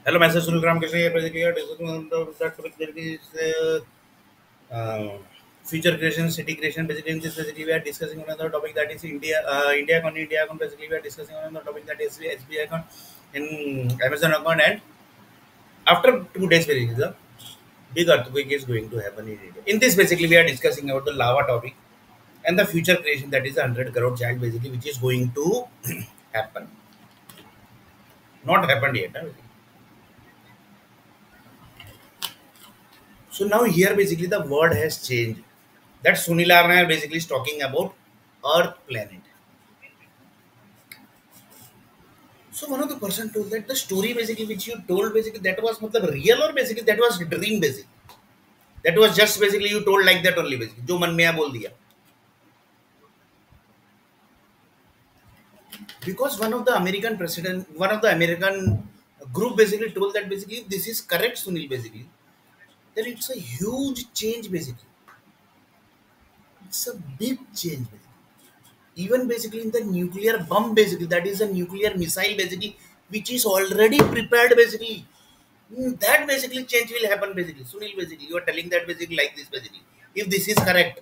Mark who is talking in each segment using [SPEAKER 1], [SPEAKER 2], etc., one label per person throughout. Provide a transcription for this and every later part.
[SPEAKER 1] Hello, myself Sunil Ramakrishna here. Basically, we are discussing on that topic that is future creation, city creation. Basically, in this, basically, we are discussing on another topic that is India account, India account. Basically, we are discussing on another topic that is SBI account in Amazon account. And after 2 days, basically, the big earthquake is going to happen in India. In this, basically, we are discussing about the lava topic and the future creation that is a 100 crore child, basically, which is going to happen. Not happened yet. Basically. So now here basically the word has changed. That Sunil Arna basically is talking about Earth planet. So one of the person told that the story basically which you told basically that was matlab real or basically that was dream basically. That was just basically you told like that only basically. जो मन में आया बोल दिया. Because one of the American group basically told that basically if this is correct Sunil basically, then it's a huge change basically. It's a big change basically. Even basically in the nuclear bomb basically that is a nuclear missile basically which is already prepared basically. That basically change will happen basically. Sunil basically you are telling that basically like this basically. If this is correct,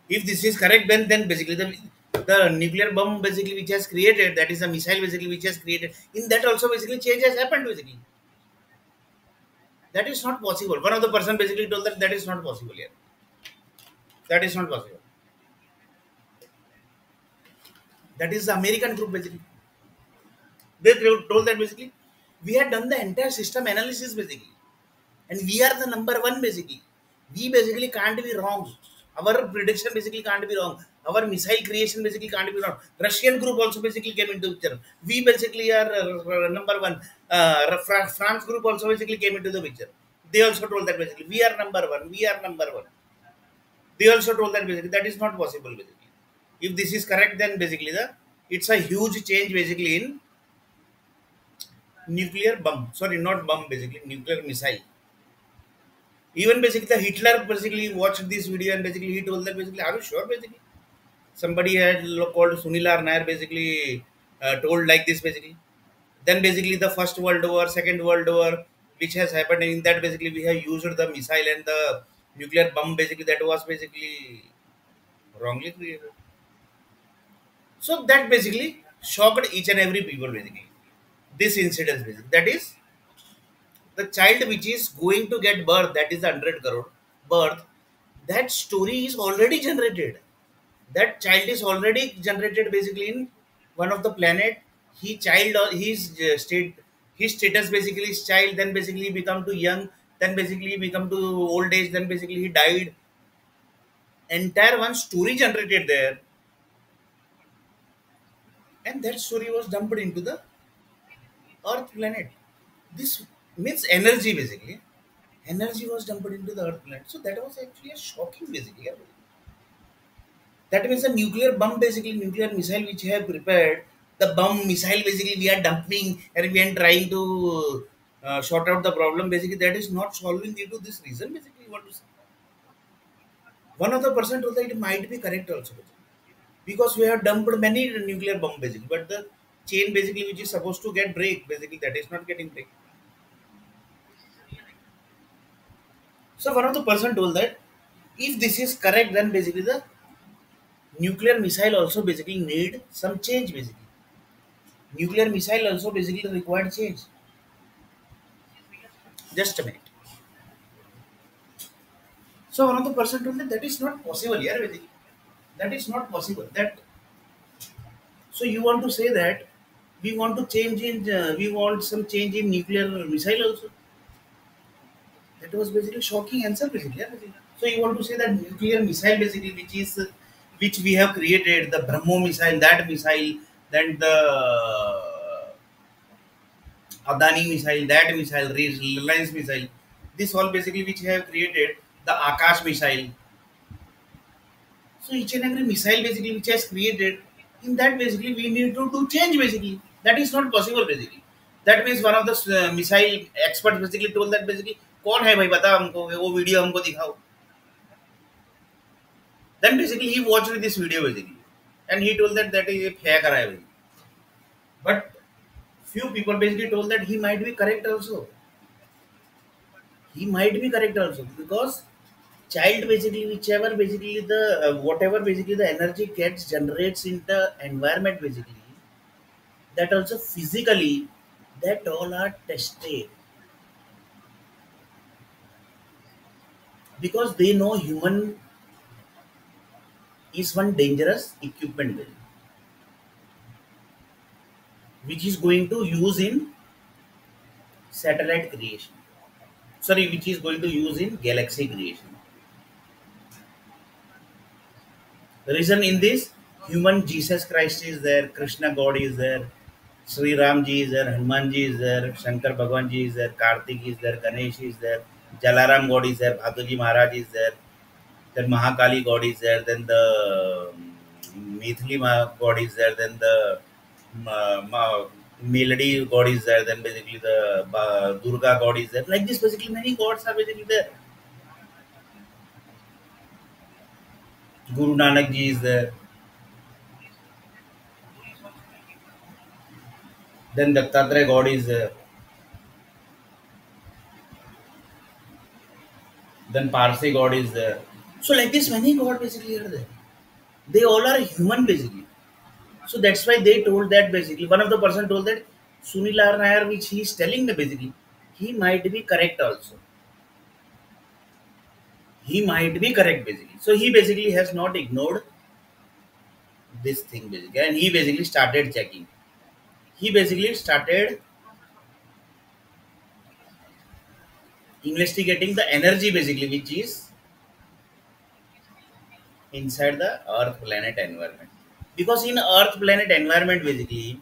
[SPEAKER 1] if this is correct, then basically the nuclear bomb basically which has created, that is a missile basically which has created, in that also basically change has happened basically. That is not possible. One of the person basically told that that is not possible here. That is not possible. That is the American group basically. They told that basically we had done the entire system analysis basically, and we are the number one basically. We basically can't be wrong. Our prediction basically can't be wrong. Our missile creation basically can't be wrong. Russian group also basically came into the picture. We basically are number one. France group also basically came into the picture. They also told that basically we are number one. We are number one. They also told that basically that is not possible basically. If this is correct, then basically it's a huge change basically in nuclear bomb. Sorry, not bomb basically, nuclear missile. Even basically the Hitler basically watched this video and basically he told that basically, are you sure basically? Somebody had called Sunil Nair basically told like this basically. Then basically the First World War, Second World War, which has happened in that basically we have used the missile and the nuclear bomb basically that was basically wrongly created. So that basically shocked each and every people basically. This incident basically. That is the child which is going to get birth, that is the 100 crore birth, that story is already generated. That child is already generated basically in one of the planet. He child or his status basically is child, then basically become to young, then basically become to old age, then basically he died. Entire one story generated there, and that story was dumped into the earth planet. This means energy basically. Energy was dumped into the earth planet. So that was actually a shocking basically. Yeah. That means a nuclear bomb basically, nuclear missile which have prepared, the bomb missile basically we are dumping and we are trying to sort out the problem basically, that is not solving due to this reason basically you want to say. One of the person told that it might be correct also basically. Because we have dumped many nuclear bomb basically, but the chain basically which is supposed to get break basically that is not getting break. So one of the person told that if this is correct, then basically the nuclear missile also basically need some change basically. Nuclear missile also basically required change. Just a minute. So one of the person told me that is not possible. Yeah, basically. That is not possible. That so you want to say that we want to change in we want some change in nuclear missile also. That was basically shocking answer basically. Yeah, basically. So you want to say that nuclear missile basically which we have created, the Brahmo missile, that missile, then the Adani missile, that missile, Reliance missile. This all basically which have created the Akash missile. So each and every missile basically which has created, in that basically we need to do change basically. That is not possible basically. That means one of the missile experts basically told that basically कौन है भाई बता हमको वो video हमको दिखाओ. Then basically he watched this video basically, and he told that that is a फेंक रहा है basically. But Few people basically told that he might be correct also. He might be correct also because child basically whichever basically the whatever basically the energy gets generates in the environment basically, that also physically, that all are tested because they know human is one dangerous equipment which is going to use in satellite creation, sorry, which is going to use in galaxy creation. The reason in this, human Jesus Christ is there, Krishna God is there, Sri Ram ji is there, Hanuman ji is there, Shankar Bhagwan ji is there, Kartik is there, Ganesh is there, Jalaram God is there, Bhatuji Maharaj is there, then Mahakali God is there, then the Mithili God is there, then the Melody God is there, then basically the Durga God is there. Like this, basically many gods are basically there. Guru Nanak ji is there, then Dattatreya God is there, then Parsi God is there. So like this, many God basically are there. They all are human basically. So that's why they told that basically one of the person told that Sunil Nair, which he is telling me basically, he might be correct also. He might be correct basically. So he basically has not ignored this thing basically, and he basically started checking. He basically started investigating the energy basically, which is inside the Earth planet environment. Because in Earth planet environment basically,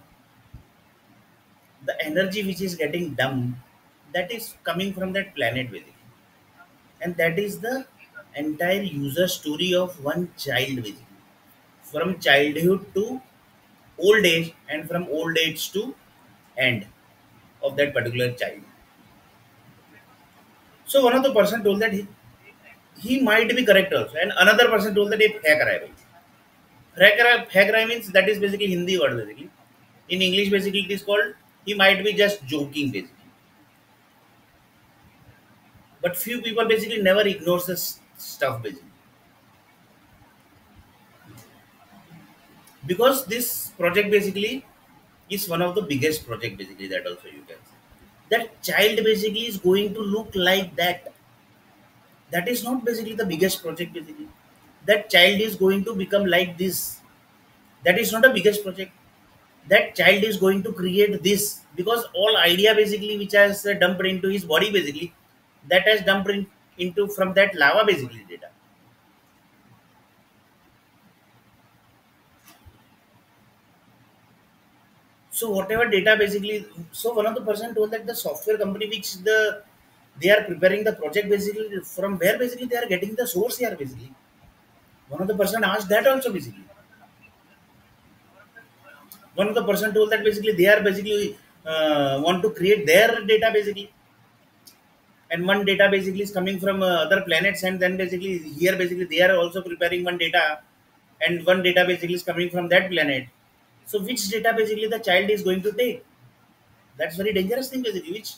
[SPEAKER 1] the energy which is getting dumped, that is coming from that planet basically, and that is the entire user story of one child basically, from childhood to old age, and from old age to end of that particular child. So one of the person told that he might be correct also, and another person told that it hack hai bhai. Hack hai means that is basically Hindi word basically. In English basically it is called, he might be just joking basically. But few people basically never ignores this stuff basically, because this project basically is one of the biggest project basically, that also you can say. That child basically is going to look like that. That is not basically the biggest project basically. That child is going to become like this. That is not a biggest project. That child is going to create this because all idea basically which has dumped into his body basically, that has dumped into from that lava basically data. So whatever data basically, so one of the person told that the software company which they are preparing the project basically, from where basically they are getting the source here basically. One of the person asked that also basically. One of the person told that basically they are basically want to create their data basically, and one data basically is coming from other planets, and then basically here basically they are also preparing one data, and one data basically is coming from that planet. So which data basically the child is going to take? That's very dangerous thing basically, which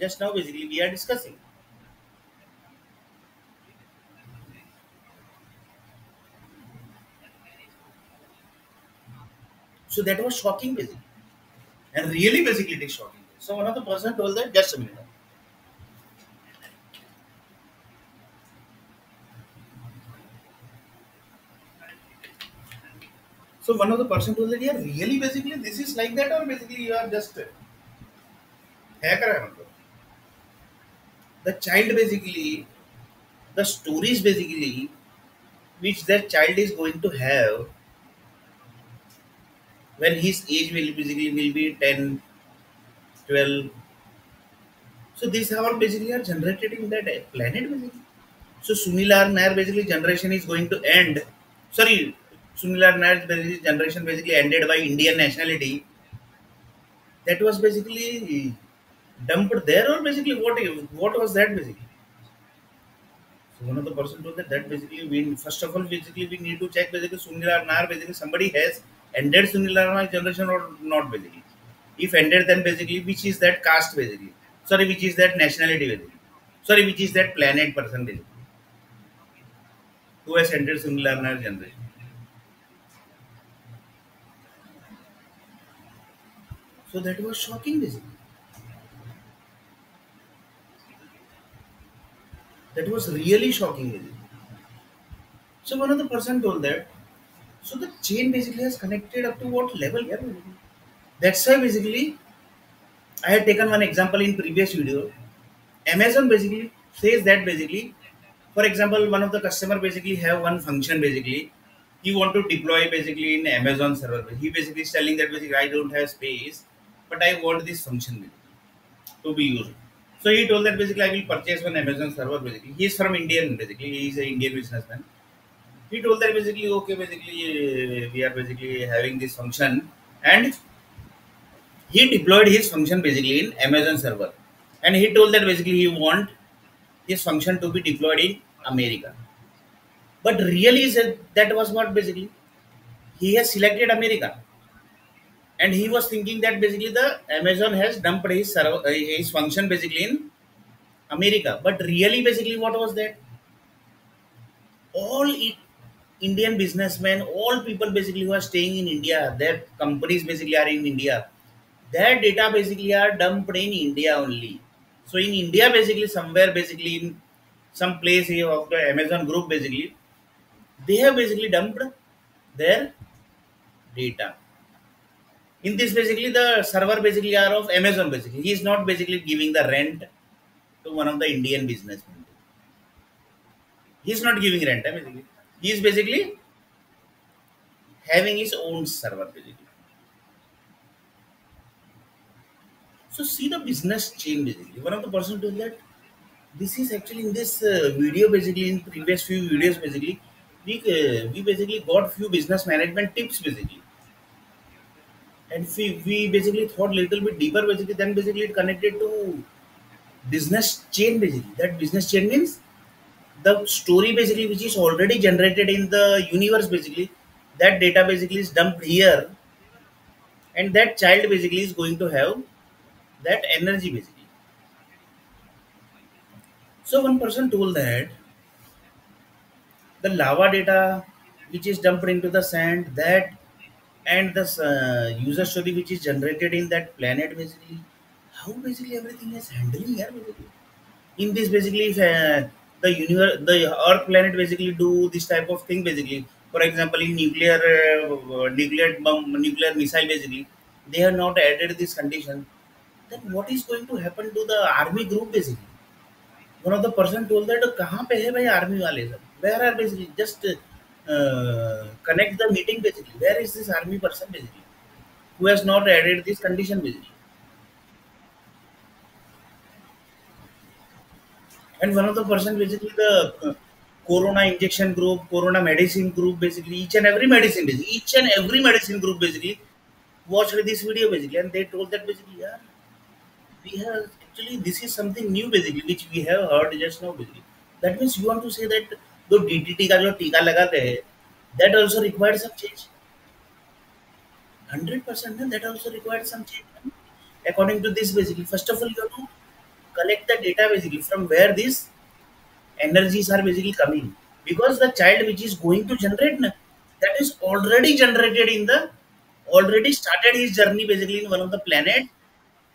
[SPEAKER 1] just now basically we are discussing. So that was shocking basically, and really basically it is shocking. So one of the person told that, just a minute. So one of the person told that, yeah, really basically this is like that, or basically you are just hacker hai matlab. The child basically, the stories basically which that child is going to have when his age will basically will be 10, 12. So these are all basically are generated in that planet basically. So Sunilar Nair basically generation is going to end. Sorry, Sunilar Nair basically generation basically ended by Indian nationality. That was basically dumped there, or basically what was that basically? So one of the person told that, basically we first of all basically we need to check basically Sunilar Nair basically somebody has ended Sunilar Nair generation or not basically. If ended, then basically which is that caste basically. Sorry, which is that nationality basically. Sorry, which is that planet person basically. Who has entered similar generation. So that was shocking basically. That was really shocking basically. So one of the person told that. So the chain basically has connected up to what level? Yeah, basically. That's why basically I had taken one example in previous video. Amazon basically says that basically, for example, one of the customer basically have one function basically. He want to deploy basically in Amazon server. He basically is telling that basically I don't have space, but I want this function basically to be used. So he told that basically I will purchase one Amazon server basically. He is from Indian basically. He is an Indian businessman. He told that basically okay basically we are basically having this function, and he deployed his function basically in Amazon server, and he told that basically he want his function to be deployed in America. But really said that was what basically he has selected America, and he was thinking that basically the Amazon has dumped his server, his function basically in America. But really basically what was that? All Indian businessmen, all people basically who are staying in India, their companies basically are in India. Their data basically are dumped in India only. So in India basically somewhere basically in some place here of the Amazon group basically they have basically dumped their data. In this basically the server basically are of Amazon basically. He is not basically giving the rent to one of the Indian businessmen. He is not giving rent basically. He is basically having his own server basically. So see the business chain basically. One of the person told that this is actually in this video basically in previous few videos basically we basically got few business management tips basically, and we basically thought little bit deeper basically, then basically it connected to business chain basically. That business chain means the story basically which is already generated in the universe basically, that data basically is dumped here, and that child basically is going to have that energy basically. So one person told that the lava data which is dumped into the sand, that and the user story which is generated in that planet basically, how basically everything is handling here basically. In this basically if, the universe, the earth planet basically do this type of thing basically. For example in nuclear bomb, nuclear missile basically, they have not added this condition, then what is going to happen to the army group basically. One of the person told that कहाँ पे है भाई army वाले सब, where are basically just connect the meeting basically, where is this army person basically who has not added this condition basically. And one of the person basically the corona injection group, corona medicine group basically, each and every medicine basically, each and every medicine group basically watched this video basically, and they told that basically yeah, we have actually this is something new basically which we have heard just now basically. That means you want to say that the DDT का जो टीका लगाते हैं, that also required some change. 100% that also required some change. According to this basically, first of all you have to collect the data basically from where these energies are basically coming, because the child which is going to generate that is already generated in the, already started his journey basically in one of the planet,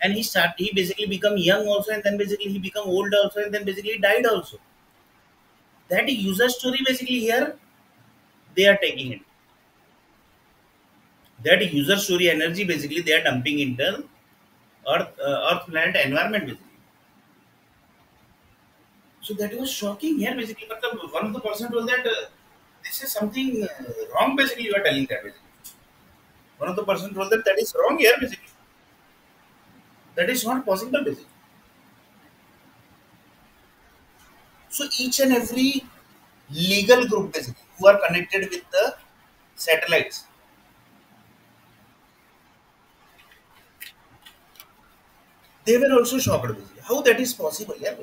[SPEAKER 1] and he basically become young also, and then basically he become old also, and then basically died also. That user story basically here they are taking it, that user story energy basically they are dumping into earth planet environment basically. So that was shocking here basically, but one of the person told that this is something wrong basically, you are telling that basically. One of the person told that that is wrong here basically. That is not possible basically. So each and every legal group basically who are connected with the satellites, they were also shocked basically. How that is possible? Yeah,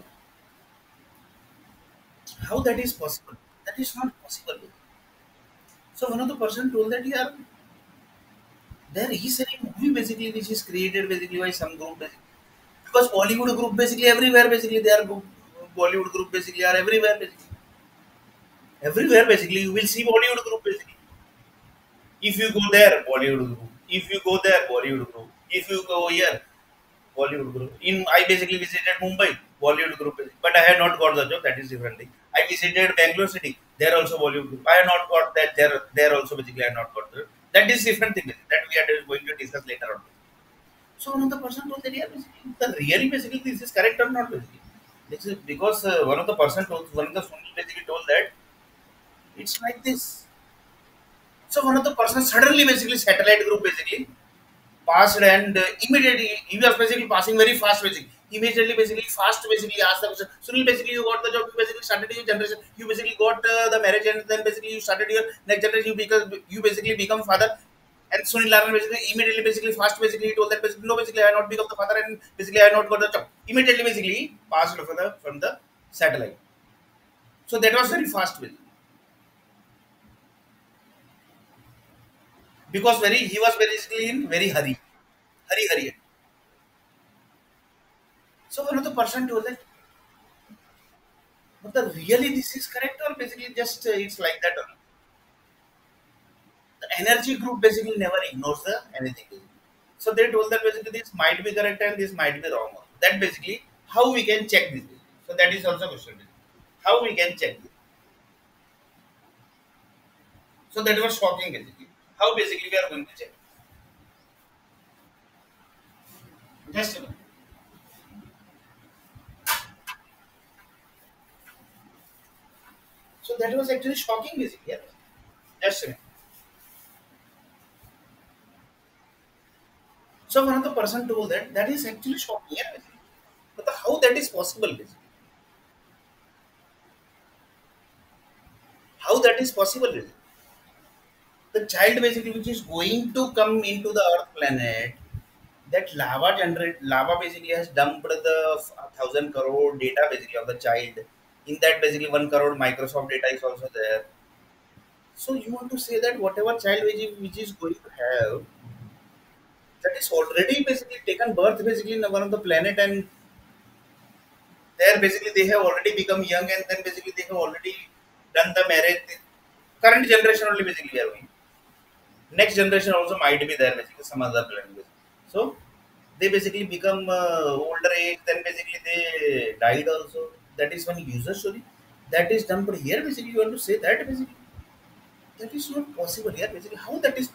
[SPEAKER 1] how that is possible? That is not possible. So one of the person told that yeah, there is a movie movie basically which is created basically by some group basically. Because Bollywood group basically everywhere basically they are Bollywood group basically are everywhere basically. Everywhere basically you will see Bollywood group basically. If you go there, Bollywood group. If you go there, Bollywood group. If you go here, Bollywood group. In I basically visited Mumbai, Bollywood group. But I had not got the job. That is different thing. I visited Bangalore city. There also Bollywood group. I have not got that. There also basically I have not got the. That is different thing. That we are going to discuss later on. So one of the person told that yeah, basically, the really basically this is correct or not basically. This is because one of the person told one of the Sunil basically told that it's like this. So one of the person suddenly basically satellite group basically passed and immediately he was basically passing very fast basically. Immediately basically fast basically asked the question. Sunil basically you got the job, you basically started your generation, you basically got the marriage and then basically you started your next generation, you basically become father. And Sunil Laran basically immediately basically fast basically he told that basically no basically I have not become the father and basically I have not got the job. Immediately basically passed from the satellite. So that was very fast basically. Because very he was basically in very hurry. Hurry. So one of the person told that but the really this is correct or basically just it's like that only. The energy group basically never ignores the anything. So they told that basically this might be correct and this might be wrong. That basically how we can check this. So that is also a question. How we can check this. So that was shocking basically. How basically we are going to check. Just a minute. So that was actually shocking basically. Yeah. Just a minute. So one of the person told that that is actually shocking. Yeah. Basically. But how that is possible basically. How that is possible basically. The child basically which is going to come into the earth planet, that lava basically has dumped the 1,000 crore data basically of the child. In that basically 1 crore Microsoft data is also there. So you want to say that whatever child which is going to have, that is already basically taken birth basically in one of the planet, and there basically they have already become young and then basically they have already done the marriage. Current generation only basically we are going. Next generation also might be there basically some other language. So they basically become older age, then basically they died also. That is one user story. That is done, but here basically you want to say that basically that is not possible here basically. How that is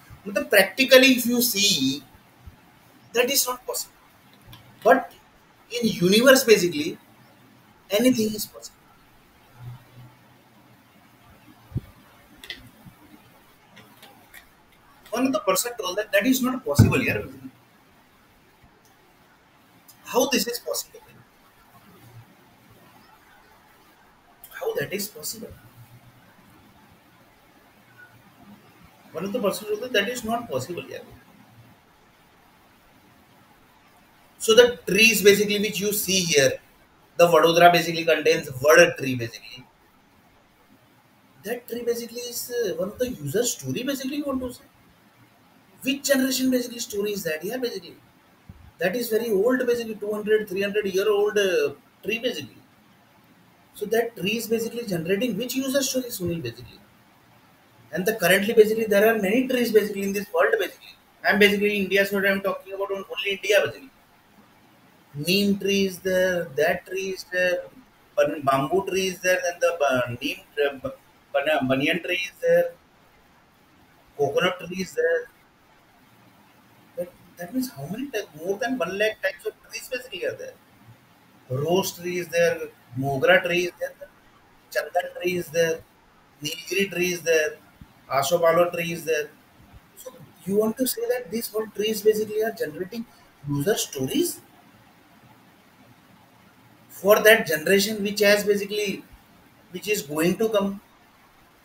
[SPEAKER 1] practically if you see that is not possible. But in universe basically anything is possible. One of the person told that that is not possible here. Basically. How this is possible? How that is possible? One of the person told that that is not possible here. So the trees basically which you see here, the Vadodara basically contains Vada tree basically. That tree basically is one of the user story basically you want to say. Which generation basically story is that? Yeah, basically. That is very old basically 200, 300 year old tree basically. So that tree is basically generating which user story Sunil basically. And the currently basically there are many trees basically in this world basically. I'm basically India, so I'm talking about only India basically. Neem tree is there, that tree is there, bamboo tree is there, then the neem, banyan tree is there, coconut tree is there. That means how many types, more than 1 lakh types of trees basically are there. Rose tree is there, mogra tree is there, chandan tree is there, nilgiri tree is there, ashopalo tree is there. So you want to say that these whole trees basically are generating user stories for that generation which has basically which is going to come.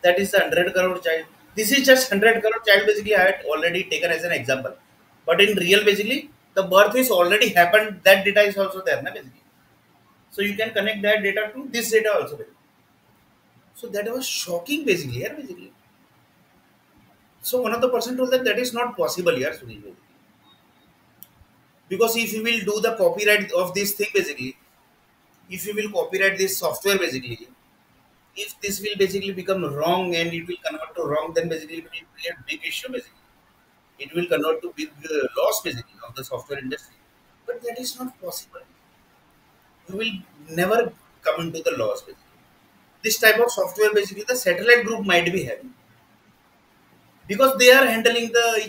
[SPEAKER 1] That is the 100 crore child. This is just 100 crore child basically I had already taken as an example. But in real basically the birth is already happened. That data is also there, na, basically. So you can connect that data to this data also. Basically. So that was shocking basically here basically. So one of the person told that that is not possible here, Sunil. Basically. Because if you will do the copyright of this thing basically, if you will copyright this software basically, if this will basically become wrong and it will convert to wrong, then basically it will create big issue basically. It will convert to big loss basically of the software industry. But that is not possible. You will never come into the loss basically. This type of software basically the satellite group might be having, because they are handling the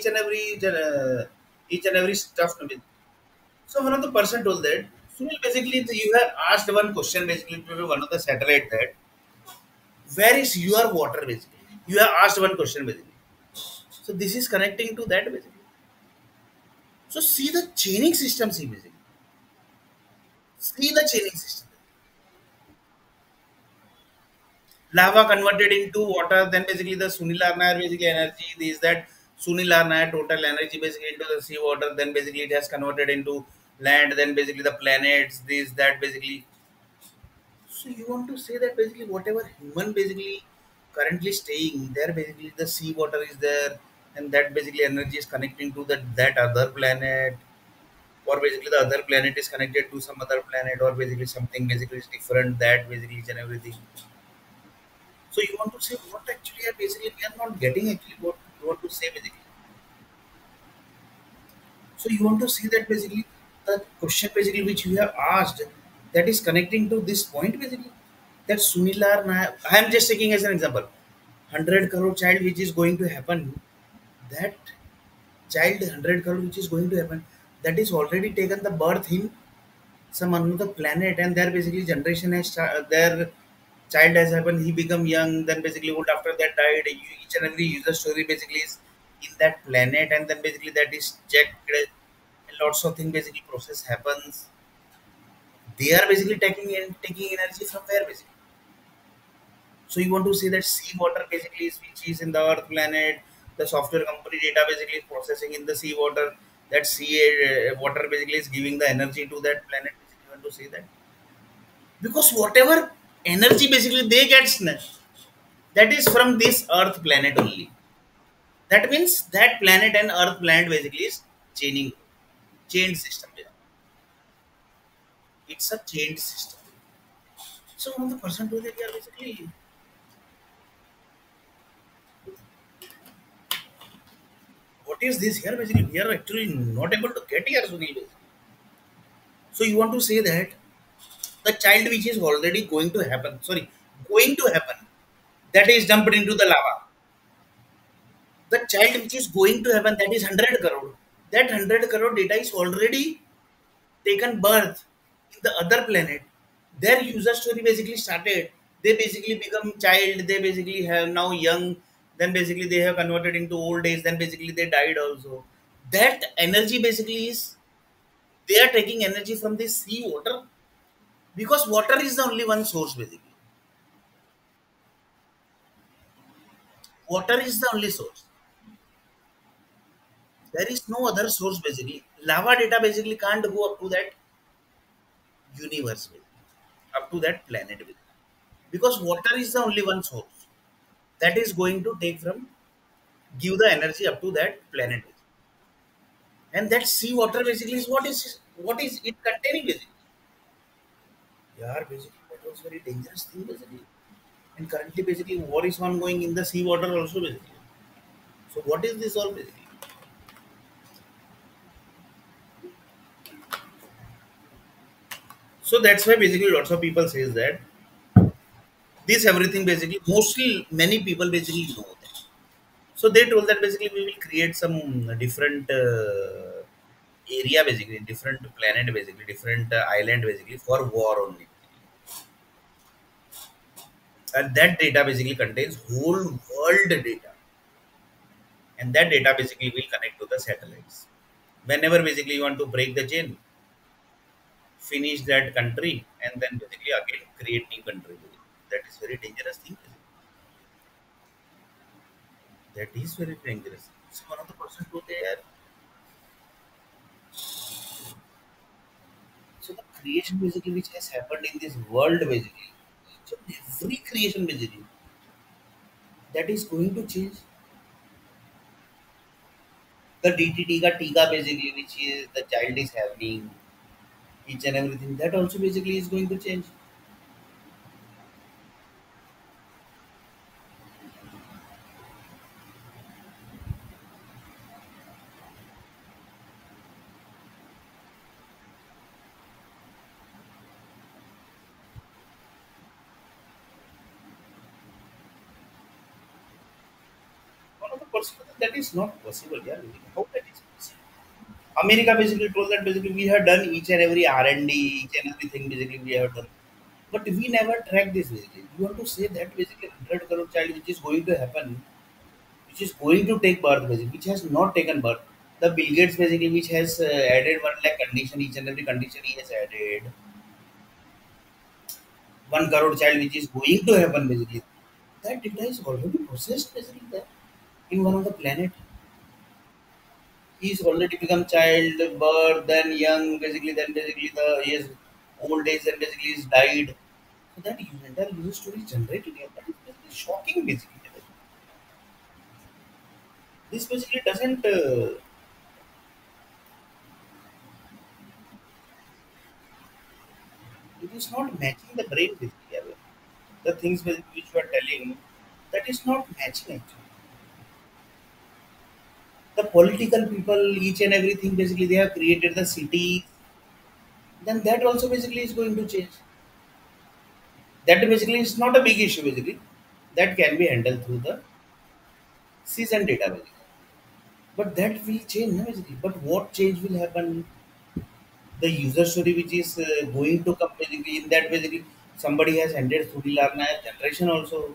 [SPEAKER 1] each and every stuff. So one of the person told that, Sunil, basically you have asked one question basically to one of the satellite that where is your water basically. You have asked one question basically. So this is connecting to that basically. So see the chaining system, see basically. See the chaining system. Lava converted into water, then basically the Sunil Arnair basically energy is that Sunil Arnair total energy basically into the sea water, then basically it has converted into land, then basically the planets, this, that basically. So you want to say that basically whatever human basically currently staying there, basically the sea water is there, and that basically energy is connecting to that other planet, or basically the other planet is connected to some other planet, or basically something basically is different, that basically each and everything. So you want to say what actually are basically we are not getting actually what you want to say basically. So you want to see that basically the question basically which you have asked, that is connecting to this point basically. That Sunilar, I am just taking as an example, 100 crore child which is going to happen. That child 100 crore which is going to happen. That is already taken the birth in some another planet, and their basically generation has their child has happened, he become young, then basically old after that died. Each and every user story basically is in that planet, and then basically that is checked, lots of things basically process happens. They are basically taking energy from where basically. So you want to say that sea water basically is which is in the earth planet, the software company data basically is processing in the sea water, that sea water basically is giving the energy to that planet basically. You want to say that because whatever energy basically they get that is from this earth planet only. That means that planet and earth planet basically is chaining, chain system. It's a chain system. So one of the person to that we are basically, what is this here basically, we are actually not able to get here Sunil, basically. So you want to say that the child which is already going to happen, sorry, going to happen, that is dumped into the lava. The child which is going to happen, that is 100 crore. That 100 crore data is already taken birth in the other planet. Their user story basically started. They basically become child, they basically have now young, then basically they have converted into old age, then basically they died also. That energy basically is, they are taking energy from the sea water, because water is the only one source basically. Water is the only source. There is no other source basically. Lava data basically can't go up to that universe basically, up to that planet basically. Because water is the only one source that is going to take from, give the energy up to that planet. And that sea water basically is what is it containing basically. Yeah, basically that was very dangerous thing basically. And currently basically war is ongoing in the sea water also basically. So what is this all basically? So that's why basically lots of people says that this everything basically, mostly many people basically know that. So they told that basically we will create some different area basically, different planet basically, different island basically for war only. And that data basically contains whole world data, and that data basically will connect to the satellites. Whenever basically you want to break the chain, finish that country, and then basically again create new country. That is very dangerous thing. That is very dangerous. So one of the person go there. So the creation basically which has happened in this world basically, so every creation basically, that is going to change. The DTT ka tika basically, which is the child is having each and everything, that also basically is going to change. One of the person that is not possible. Yeah, how that is possible? America basically told that basically we have done each and every R&D, each and everything basically we have done. But we never track this basically. You want to say that basically 100 crore child which is going to happen, which is going to take birth basically, which has not taken birth. The Bill Gates basically which has added 1 lakh condition, each and every condition he has added. 1 crore child which is going to happen basically. That data is already processed basically there in one of the planet. He's already become child, birth, then young, basically, then basically the his old age, and basically he's died. So that entire user story is generated here. That is basically shocking, basically. This basically doesn't, it is not matching the brain, basically. I mean, the things which you are telling, that is not matching actually. The political people, each and everything, basically, they have created the city, then that also basically is going to change. That basically is not a big issue, basically. That can be handled through the season data, basically. But that will change, no, basically. But what change will happen? The user story which is going to come basically in that basically somebody has ended SUNIL generation also,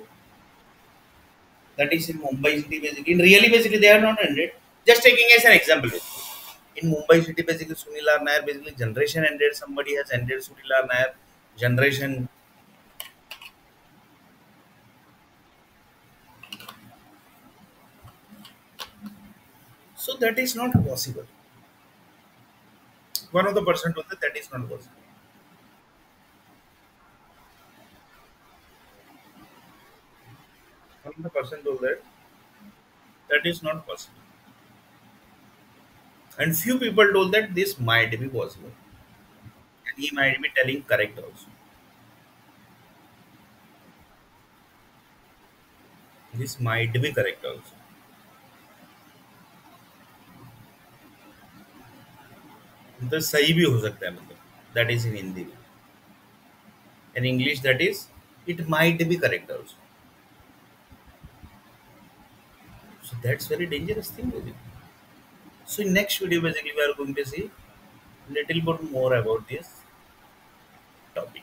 [SPEAKER 1] that is in Mumbai city basically. In really basically they are not ended. Just taking as an example. Basically. In Mumbai city basically SUNIL basically generation ended. Somebody has ended SUNIL generation. So that is not possible. One of the person told that that is not possible. One of the person told that that is not possible. And few people told that this might be possible. And he might be telling correct also. This might be correct also. तो सही भी हो सकता है मतलब that is in Hindi. In English that is it might be correct also. So that's very dangerous thing basically. So in next video basically we are going to see little bit more about this topic.